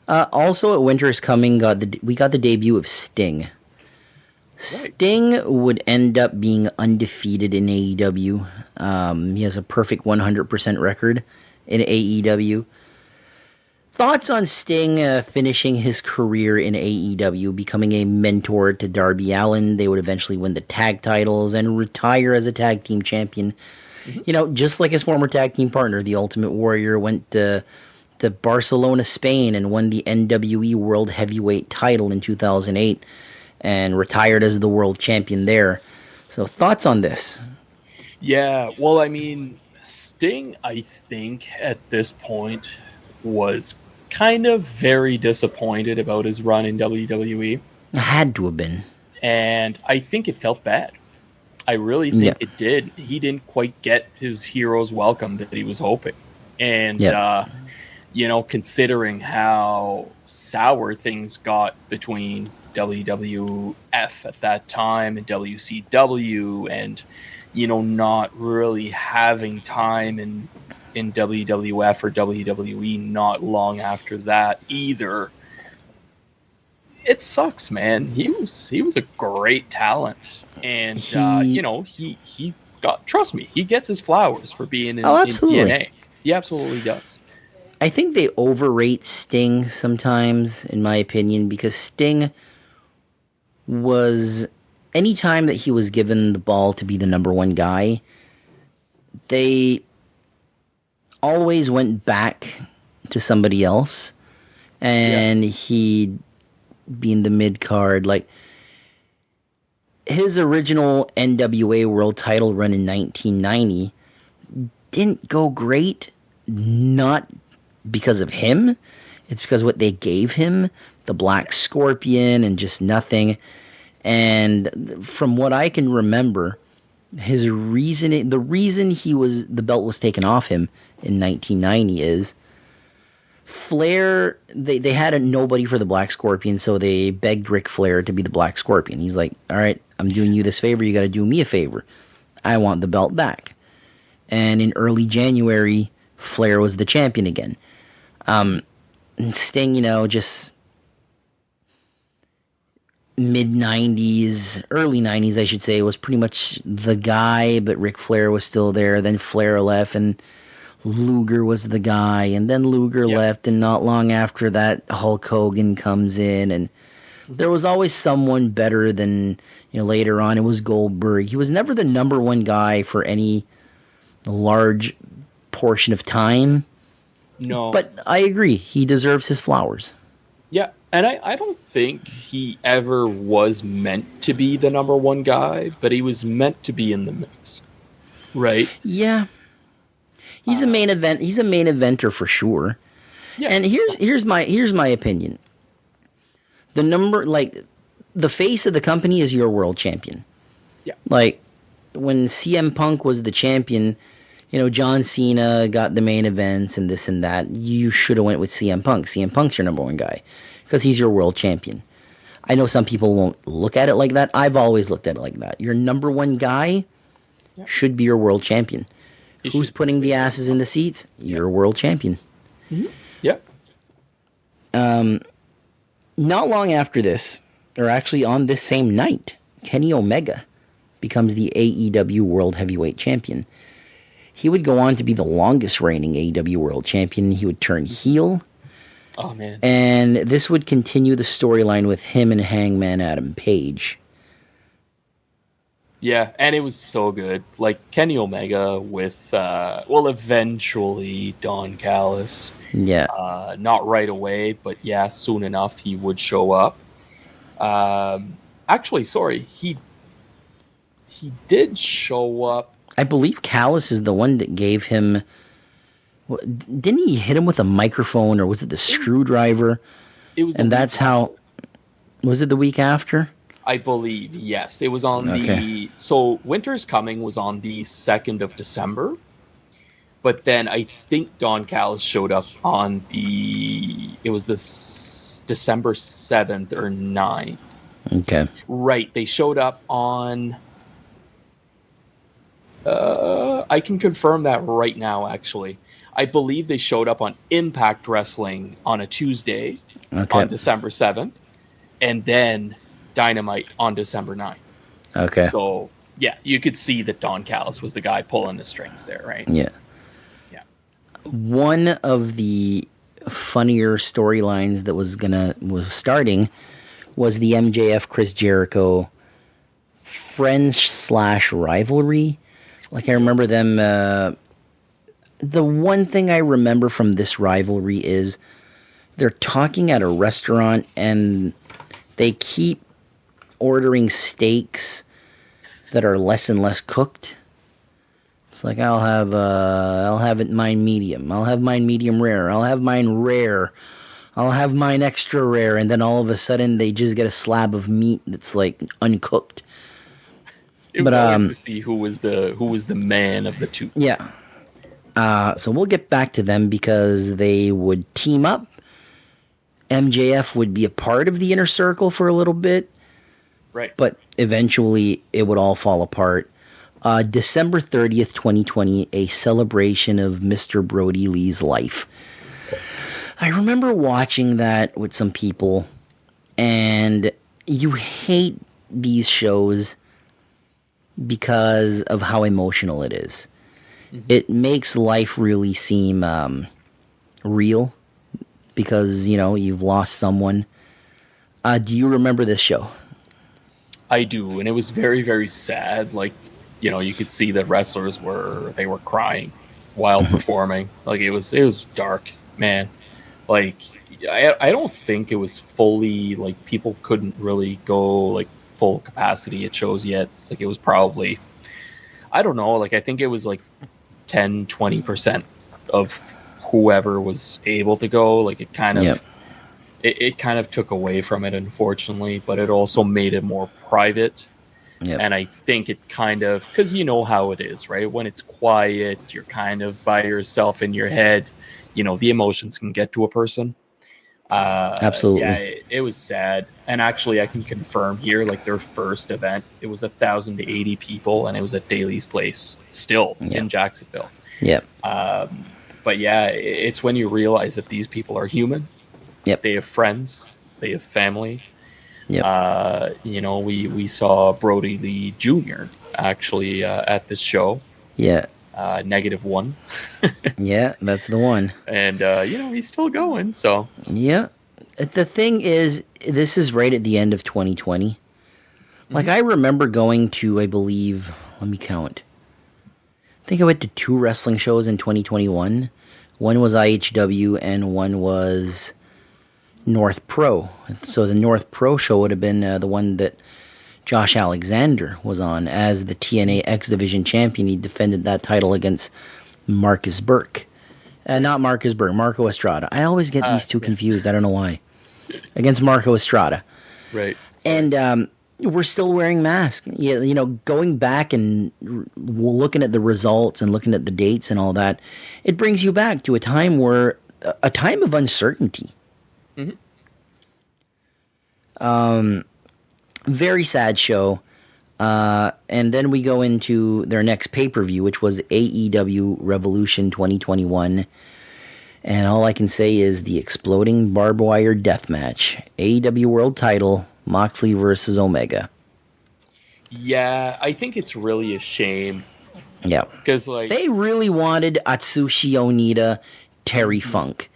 Also, at Winter is Coming, we got the debut of Sting. Right. Sting would end up being undefeated in AEW. He has a perfect 100% record in AEW. Thoughts on Sting finishing his career in AEW, becoming a mentor to Darby Allin. They would eventually win the tag titles and retire as a tag team champion. Mm-hmm. You know, just like his former tag team partner, the Ultimate Warrior, went to Barcelona, Spain, and won the NWE World Heavyweight title in 2008 and retired as the world champion there. So thoughts on this? Yeah, well, I mean, Sting, I think, at this point was kind of very disappointed about his run in WWE. It had to have been. And I think it felt bad. I really think it did. He didn't quite get his hero's welcome that he was hoping. And, considering how sour things got between WWF at that time and WCW and, not really having time in WWF or WWE not long after that either. It sucks, man. He was a great talent, and he got, trust me, he gets his flowers for being in TNA. He absolutely does. I think they overrate Sting sometimes, in my opinion, because Sting was, anytime that he was given the ball to be the number one guy, they always went back to somebody else, and he'd be in the mid-card. Like, his original NWA World title run in 1990 didn't go great, not because of him. It's because what they gave him, the Black Scorpion and just nothing. And from what I can remember, the reason the belt was taken off him in 1990 is Flair, they had a nobody for the Black Scorpion, so they begged Ric Flair to be the Black Scorpion. He's like, all right, I'm doing you this favor, you got to do me a favor. I want the belt back. And in early January, Flair was the champion again. Sting, just mid-90s, early 90s, I should say, was pretty much the guy, but Ric Flair was still there. Then Flair left, and Luger was the guy, and then Luger left, and not long after that, Hulk Hogan comes in, and there was always someone better than, later on it was Goldberg. He was never the number one guy for any large portion of time. No. But I agree, he deserves his flowers. Yeah, and I don't think he ever was meant to be the number one guy, but he was meant to be in the mix. Right? Yeah. He's a main eventer for sure. Yeah. And here's my opinion. The face of the company is your world champion. Yeah. Like when CM Punk was the champion, John Cena got the main events and this and that. You should have went with CM Punk. CM Punk's your number one guy because he's your world champion. I know some people won't look at it like that. I've always looked at it like that. Your number one guy should be your world champion. Who's putting the asses in the seats? Your world champion. Mm-hmm. Yep. Not long after this, or actually on this same night, Kenny Omega becomes the AEW World Heavyweight Champion. He would go on to be the longest reigning AEW World Champion. He would turn heel. Oh, man. And this would continue the storyline with him and Hangman Adam Page. Yeah, and it was so good. Like, Kenny Omega with, eventually Don Callis. Yeah. Not right away, but yeah, soon enough he would show up. Actually, sorry, he did show up. I believe Callis is the one that gave him... Didn't he hit him with a microphone, or was it the screwdriver? It was, and that's how... Was it the week after? I believe, yes. It was on the... So, Winter is Coming was on the 2nd of December. But then I think Don Callis showed up on the... It was the December 7th or 9th. Okay. Right. They showed up on... I can confirm that right now, actually. I believe they showed up on Impact Wrestling on a Tuesday on December 7th, and then Dynamite on December 9th. Okay. So, yeah, you could see that Don Callis was the guy pulling the strings there, right? Yeah. Yeah. One of the funnier storylines that was starting was the MJF Chris Jericho friends/rivalry. Like, I remember them. The one thing I remember from this rivalry is they're talking at a restaurant and they keep ordering steaks that are less and less cooked. It's like, I'll have it mine medium. I'll have mine medium rare. I'll have mine rare. I'll have mine extra rare. And then all of a sudden they just get a slab of meat that's like uncooked. It was always to see who was the man of the two. Yeah. So we'll get back to them because they would team up. MJF would be a part of the Inner Circle for a little bit. Right. But eventually it would all fall apart. December 30th, 2020, a celebration of Mr. Brody Lee's life. I remember watching that with some people, and you hate these shows because of how emotional it is. Mm-hmm. It makes life really seem real because, you've lost someone. Do you remember this show? I do, and it was very, very sad. Like, you could see that wrestlers were crying while performing. Like, it was dark, man. Like, I don't think it was fully, like, people couldn't really go, like, full capacity at shows yet. Like, it was probably, I don't know, like, I think it was, like, 10-20% of whoever was able to go. Like, it kind of, it kind of took away from it, unfortunately, but it also made it more private. Yep. And I think it kind of, because you know how it is, right? When it's quiet, you're kind of by yourself in your head. The emotions can get to a person. Absolutely. Yeah, it was sad. And actually, I can confirm here, like, their first event, it was 1,080 people, and it was at Daly's Place, still in Jacksonville. Yep. But yeah, it's when you realize that these people are human. Yep. They have friends. They have family. Yep. We saw Brody Lee Jr. actually at this show. Yeah. -1. Yeah, that's the one. And, he's still going, so. Yeah. The thing is, this is right at the end of 2020. Mm-hmm. Like, I remember going to, I believe, let me count. I think I went to 2 wrestling shows in 2021. One was IHW and one was North Pro. So the North Pro show would have been the one that Josh Alexander was on as the TNA X Division champion. He defended that title against Marcus Burke. Not Marcus Burke, Marco Estrada. I always get these two confused. I don't know why. Against Marco Estrada. Right. And we're still wearing masks. Going back and looking at the results and looking at the dates and all that, it brings you back to a time of uncertainty. Mm-hmm. Very sad show. And then we go into their next pay-per-view, which was AEW Revolution 2021. And all I can say is the exploding barbed wire death match. AEW World Title, Moxley versus Omega. Yeah, I think it's really a shame. Yeah. Because, like, they really wanted Atsushi Onita, Terry Funk.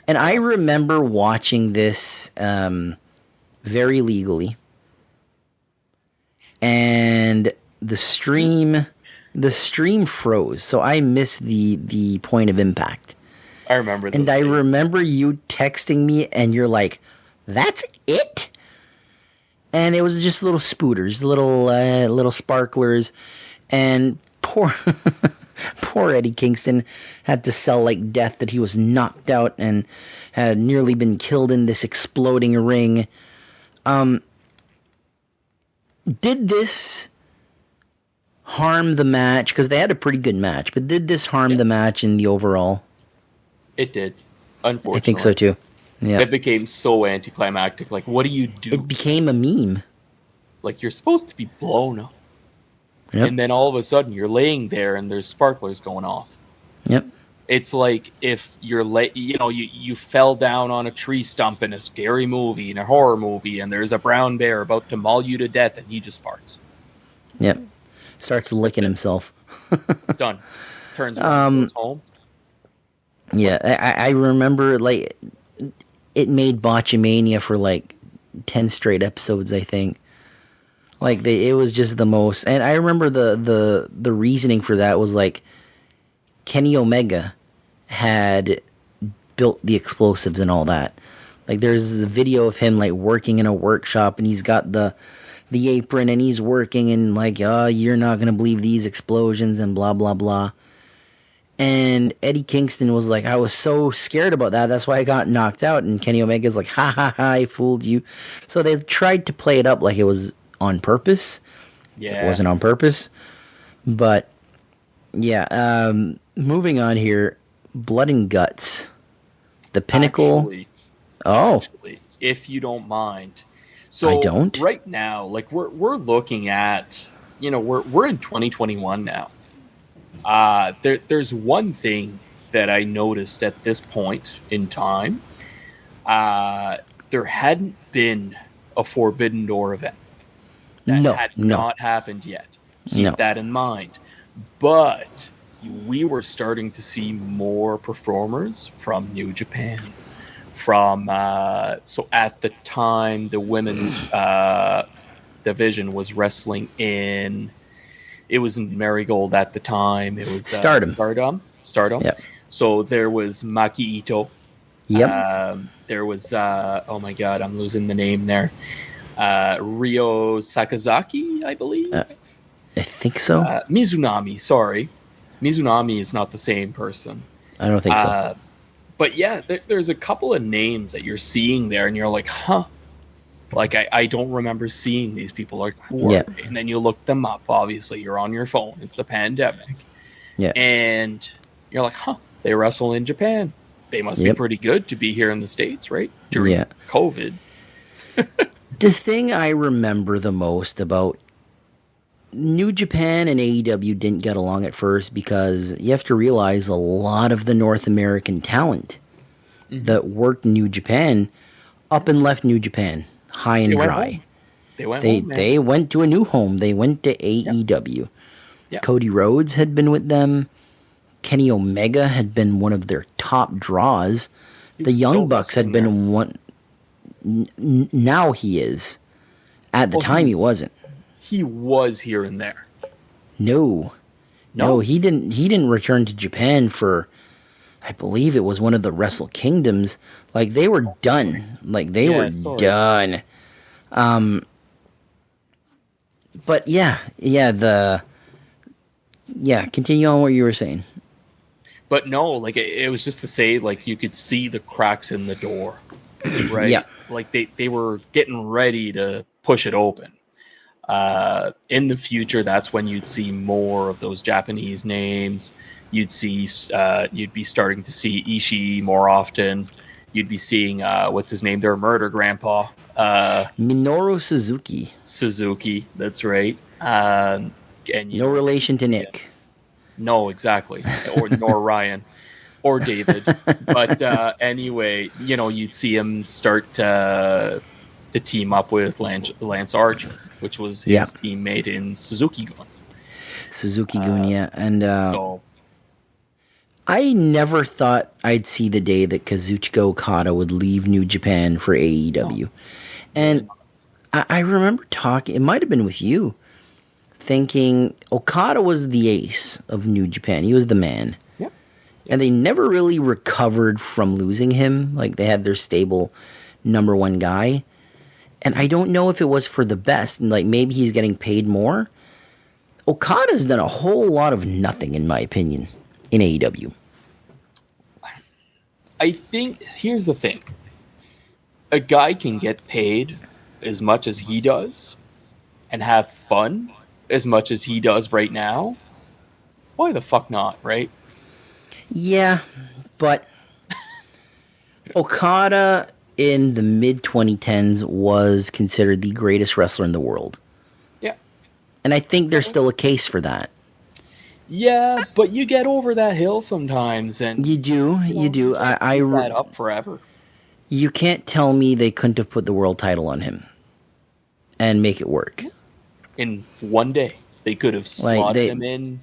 And I remember watching this very legally. And the stream froze, so I missed the point of impact. I remember. And I remember you texting me, and you're like, "That's it." And it was just little spooters, little sparklers, and poor Eddie Kingston had to sell like death that he was knocked out and had nearly been killed in this exploding ring. Did this harm the match? Because they had a pretty good match, but did this harm the match in the overall? It did, unfortunately. I think so too. Yeah. It became so anticlimactic. Like, what do you do? It became a meme. Like, you're supposed to be blown up. Yep. And then all of a sudden, you're laying there and there's sparklers going off. Yep. It's like if you're late, you fell down on a tree stump in a scary movie, in a horror movie, and there's a brown bear about to maul you to death, and he just farts. Yep. Starts licking himself. It's done. Turns around, goes home. Yeah, I remember, like, it made Botchamania for, like, 10 straight episodes, I think. Like, it was just the most... And I remember the reasoning for that was, like, Kenny Omega had built the explosives and all that. Like, there's a video of him, like, working in a workshop, and he's got the apron, and he's working, and, like, you're not going to believe these explosions, and blah, blah, blah. And Eddie Kingston was like, I was so scared about that, that's why I got knocked out. And Kenny Omega's like, ha, ha, ha, I fooled you. So they tried to play it up like it was on purpose. Yeah. It wasn't on purpose. But, yeah, moving on here, Blood and Guts. The pinnacle. Actually, if you don't mind. So I don't. Right now, like we're looking at, we're in 2021 now. There's one thing that I noticed at this point in time. There hadn't been a Forbidden Door event. That had not happened yet. Keep that in mind. But we were starting to see more performers from New Japan. So at the time, the women's division was wrestling in. It was in Marigold at the time. It was Stardom. Yep. So there was Maki Ito. Yep. There was oh my god, I'm losing the name there. Ryo Sakazaki, I believe. I think so. Mizunami, sorry. Mizunami is not the same person. I don't think so. But yeah, there's a couple of names that you're seeing there, and you're like, huh. Like, I don't remember seeing these people. Like, who are they? And then you look them up. Obviously, you're on your phone. It's the pandemic. Yeah. And you're like, huh, they wrestle in Japan. They must be pretty good to be here in the States, right? During COVID. The thing I remember the most about New Japan and AEW didn't get along at first because you have to realize a lot of the North American talent that worked New Japan up and left New Japan high and dry. They went to a new home. They went to AEW. Yep. Cody Rhodes had been with them. Kenny Omega had been one of their top draws. The Young Bucks had been one. Now he is. At the time, he wasn't. He was here and there. No, he didn't return to Japan for, I believe it was one of the Wrestle Kingdoms. Like, they were done. Like, they were done. But continue on what you were saying. But no, like, it was just to say, like, you could see the cracks in the door, right? Yeah. Like, they were getting ready to push it open. In the future, that's when you'd see more of those Japanese names. You'd be starting to see Ishii more often. You'd be seeing, what's his name? Their murder grandpa. Minoru Suzuki. Suzuki, that's right. And no relation to Nick. No, exactly. Nor Ryan. Or David. But anyway, you'd see him start to team up with Lance Archer, which was his teammate in Suzuki-gun. Yeah. And I never thought I'd see the day that Kazuchika Okada would leave New Japan for AEW. Oh. And I remember talking, it might have been with you, thinking Okada was the ace of New Japan. He was the man. Yep. And they never really recovered from losing him. Like, they had their stable number one guy. And I don't know if it was for the best. And, like, maybe he's getting paid more. Okada's done a whole lot of nothing, in my opinion, in AEW. I think, here's the thing. A guy can get paid as much as he does and have fun as much as he does right now. Why the fuck not, right? Yeah, but Okada in the mid-2010s was considered the greatest wrestler in the world. Yeah. And I think there's still a case for that. Yeah, but you get over that hill sometimes, and You do. you can't keep that up forever. You can't tell me they couldn't have put the world title on him and make it work. In one day, they could have slotted him in.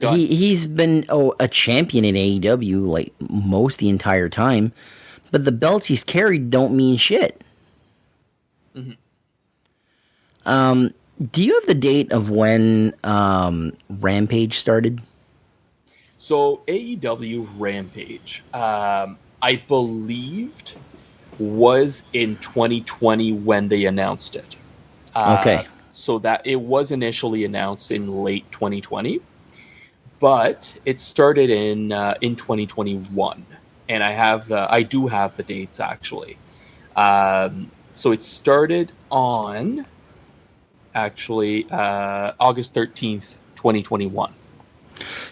He's been a champion in AEW like most the entire time, but the belts he's carried don't mean shit. Mm-hmm. Do you have the date of when Rampage started? So AEW Rampage, I believed, was in 2020 when they announced it. Okay. So that it was initially announced in late 2020, but it started in 2021, and I do have the dates actually. So it started on August 13th, 2021.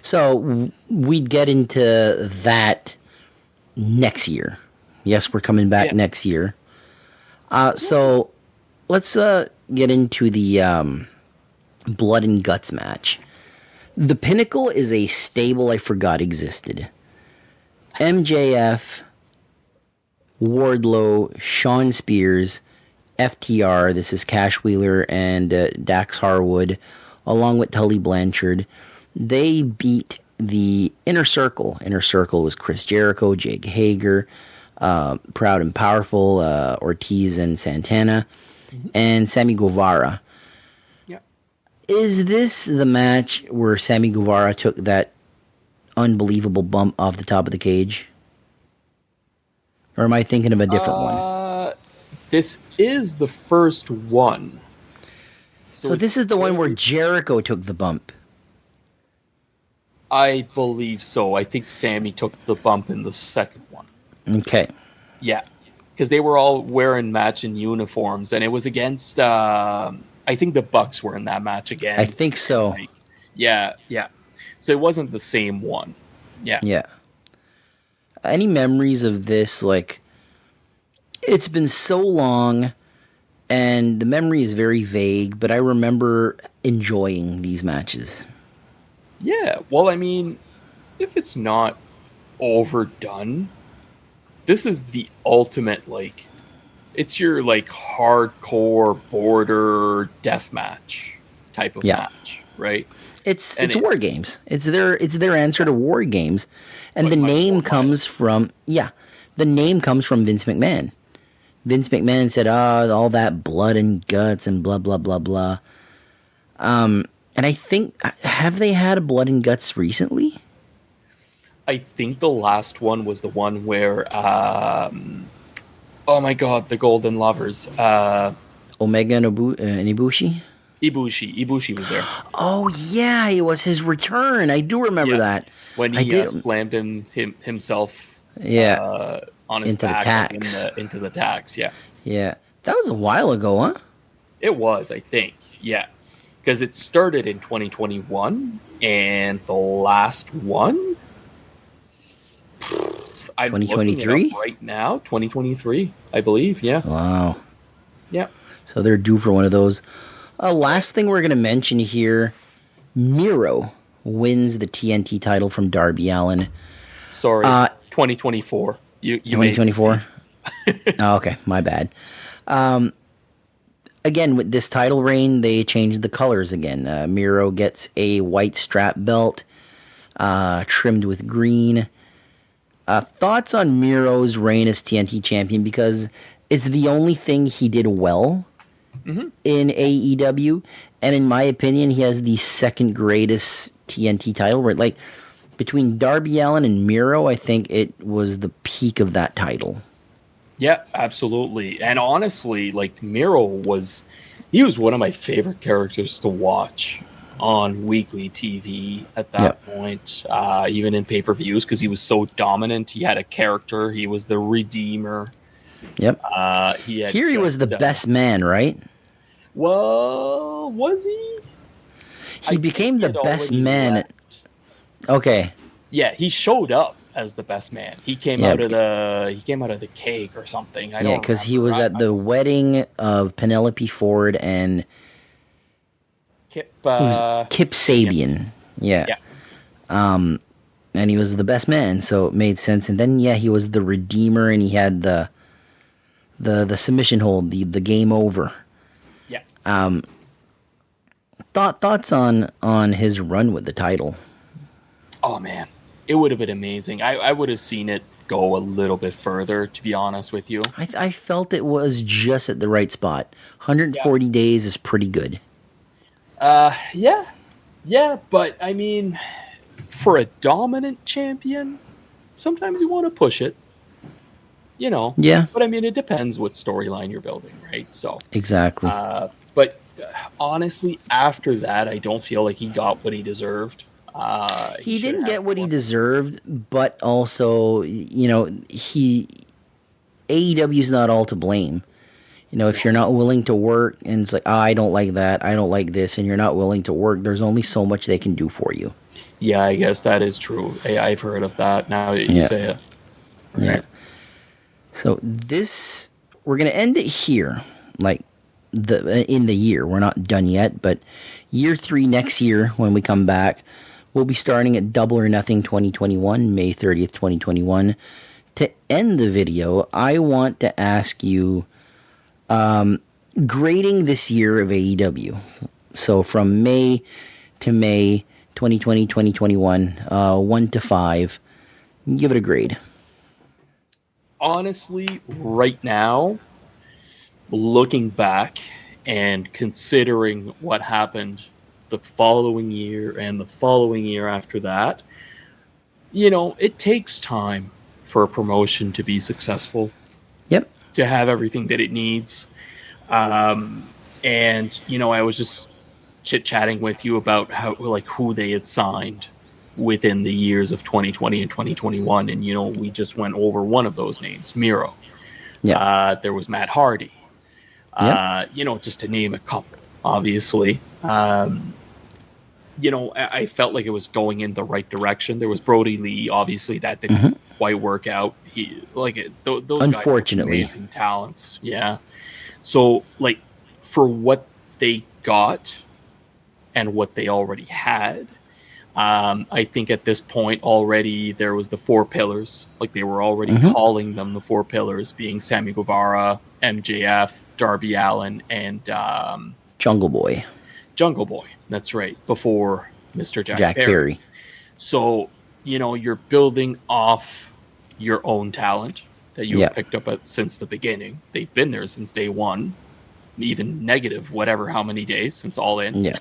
So we'd get into that next year. Yes, we're coming back next year. So let's get into the Blood and Guts match. The Pinnacle is a stable I forgot existed. MJF, Wardlow, Shawn Spears, FTR, this is Cash Wheeler and Dax Harwood, along with Tully Blanchard. They beat the Inner Circle. Inner Circle was Chris Jericho, Jake Hager, Proud and Powerful, Ortiz and Santana, and Sammy Guevara. Yeah. Is this the match where Sammy Guevara took that unbelievable bump off the top of the cage? Or am I thinking of a different one? This is the first one. So this is the one where Jericho took the bump. I believe so. I think Sammy took the bump in the second one. Okay. Yeah. Because they were all wearing matching uniforms, and it was against, I think the Bucks were in that match again. I think so. Yeah. So it wasn't the same one. Yeah. Yeah. Any memories of this? Like, it's been so long, and the memory is very vague, but I remember enjoying these matches. Yeah, well, I mean, if it's not overdone, this is the ultimate, like, it's your, like, hardcore border deathmatch type of match, right? It's War Games. It's their answer to War Games. And the name comes from Vince McMahon. Vince McMahon said, all that blood and guts and blah, blah, blah, blah. And I think, have they had a Blood and Guts recently? I think the last one was the one where, oh my god, the Golden Lovers. Omega and Ibushi? Ibushi was there. Oh, yeah, it was his return. I do remember that. When he slammed himself on his into back, the tacks. Into the tacks, yeah. Yeah. That was a while ago, huh? It was, I think, yeah. Because it started in 2021, and the last one, I'm 2023 right now. 2023, I believe. Yeah. Wow. Yeah. So they're due for one of those. Last thing we're going to mention here: Miro wins the TNT title from Darby Allin. Sorry, 2024. You 2024. Oh, okay, my bad. Again, with this title reign, they changed the colors again. Miro gets a white strap belt, trimmed with green. Thoughts on Miro's reign as TNT champion, because it's the only thing he did well in AEW, and in my opinion, he has the second greatest TNT title. Right, like between Darby Allin and Miro, I think it was the peak of that title. Yeah, absolutely. And honestly, like Miro was one of my favorite characters to watch on weekly TV at that point, even in pay-per-views, because he was so dominant. He had a character. He was the Redeemer. Yep. He was the best man, right? Well, was he? He became the best man. Left. Okay. Yeah, he showed up as the best man. He came out of the cake or something. Because he was at the wedding of Penelope Ford and Kip Sabian. Yeah. And he was the best man, so it made sense. And then he was the redeemer, and he had the submission hold, the game over. Yeah. Thoughts on his run with the title? Oh man, it would have been amazing. I would have seen it go a little bit further, to be honest with you. I felt it was just at the right spot. 140 days is pretty good. Yeah, but I mean, for a dominant champion, sometimes you want to push it. Yeah. But I mean, it depends what storyline you're building, right? So exactly. But honestly, after that, I don't feel like he got what he deserved. He didn't get what he deserved, but also, AEW's not all to blame. If you're not willing to work, and it's like, I don't like that, I don't like this, and you're not willing to work, there's only so much they can do for you. Yeah, I guess that is true. I've heard of that now that you say it. Right. Yeah. So we're going to end it here, like in the year. We're not done yet, but year 3 next year when we come back, we'll be starting at Double or Nothing 2021, May 30th, 2021. To end the video, I want to ask you grading this year of AEW. So from May to May 2020, 2021, 1 to 5, give it a grade. Honestly, right now, looking back and considering what happened the following year and the following year after that, it takes time for a promotion to be successful. Yep. To have everything that it needs. And, I was just chit-chatting with you about who they had signed within the years of 2020 and 2021. And, we just went over one of those names, Miro. Yeah. There was Matt Hardy. Just to name a couple, obviously. I felt like it was going in the right direction. There was Brody Lee, obviously, that didn't quite work out. Those unfortunately, guys are amazing talents. Yeah. So, for what they got and what they already had, I think at this point already there was the 4 pillars. They were already calling them the 4 pillars, being Sammy Guevara, MJF, Darby Allin, and Jungle Boy. Jungle Boy, that's right, before Mr. Jack Perry. So, you're building off your own talent that you have picked up since the beginning. They've been there since day one, even negative, whatever, how many days since All In. Yeah.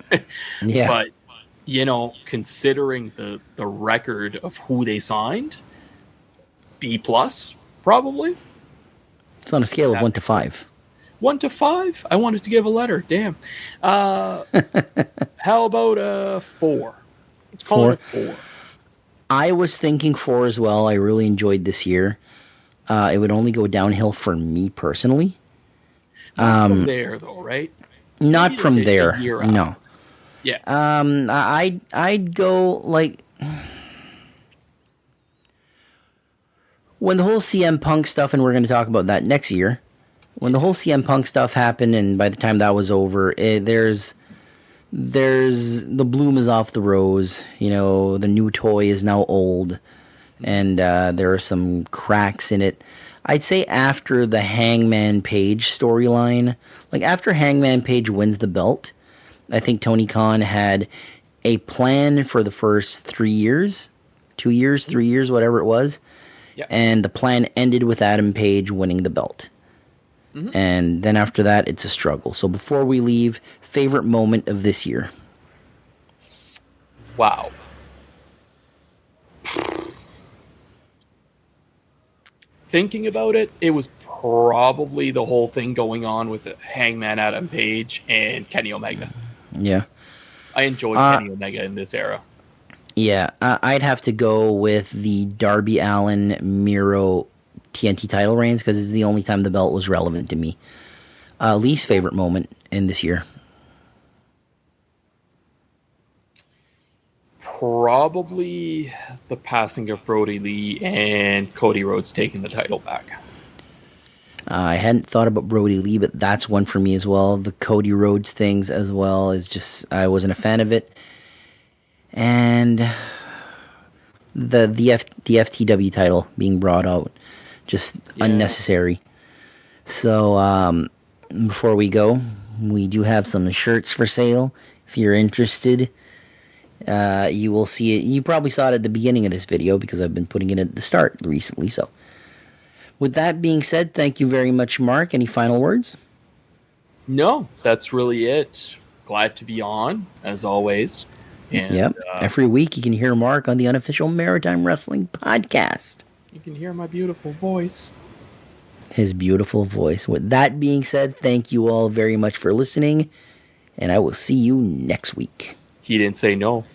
Yeah. But, considering the record of who they signed, B+, probably. It's on a scale of 1 to 5. 1 to 5? I wanted to give a letter. Damn. How about a 4? Let's call it a 4. I was thinking 4 as well. I really enjoyed this year. It would only go downhill for me personally. Not from there, though, right? Not Maybe from there. No. After. Yeah. I'd go when the whole CM Punk stuff, and we're going to talk about that next year. When the whole CM Punk stuff happened, and by the time that was over, there's the bloom is off the rose. The new toy is now old, and there are some cracks in it. I'd say after the Hangman Page storyline, after Hangman Page wins the belt, I think Tony Khan had a plan for the first 3 years, 2 years, 3 years, whatever it was. Yep. And the plan ended with Adam Page winning the belt. And then after that, it's a struggle. So before we leave, favorite moment of this year? Wow. Thinking about it, it was probably the whole thing going on with the Hangman Adam Page and Kenny Omega. Yeah. I enjoyed Kenny Omega in this era. Yeah, I'd have to go with the Darby Allin Miro TNT title reigns because it's the only time the belt was relevant to me. Least favorite moment in this year? Probably the passing of Brody Lee and Cody Rhodes taking the title back. I hadn't thought about Brody Lee, but that's one for me as well. The Cody Rhodes things as well is just, I wasn't a fan of it. and the FTW title being brought out, just unnecessary. So before we go, we do have some shirts for sale. If you're interested, you will see it. You probably saw it at the beginning of this video because I've been putting it at the start recently. So with that being said, thank you very much, Mark. Any final words? No, that's really it. Glad to be on, as always. And, yep. Every week you can hear Mark on the Unofficial Maritime Wrestling Podcast. You can hear my beautiful voice. His beautiful voice. With that being said, thank you all very much for listening, and I will see you next week. He didn't say no.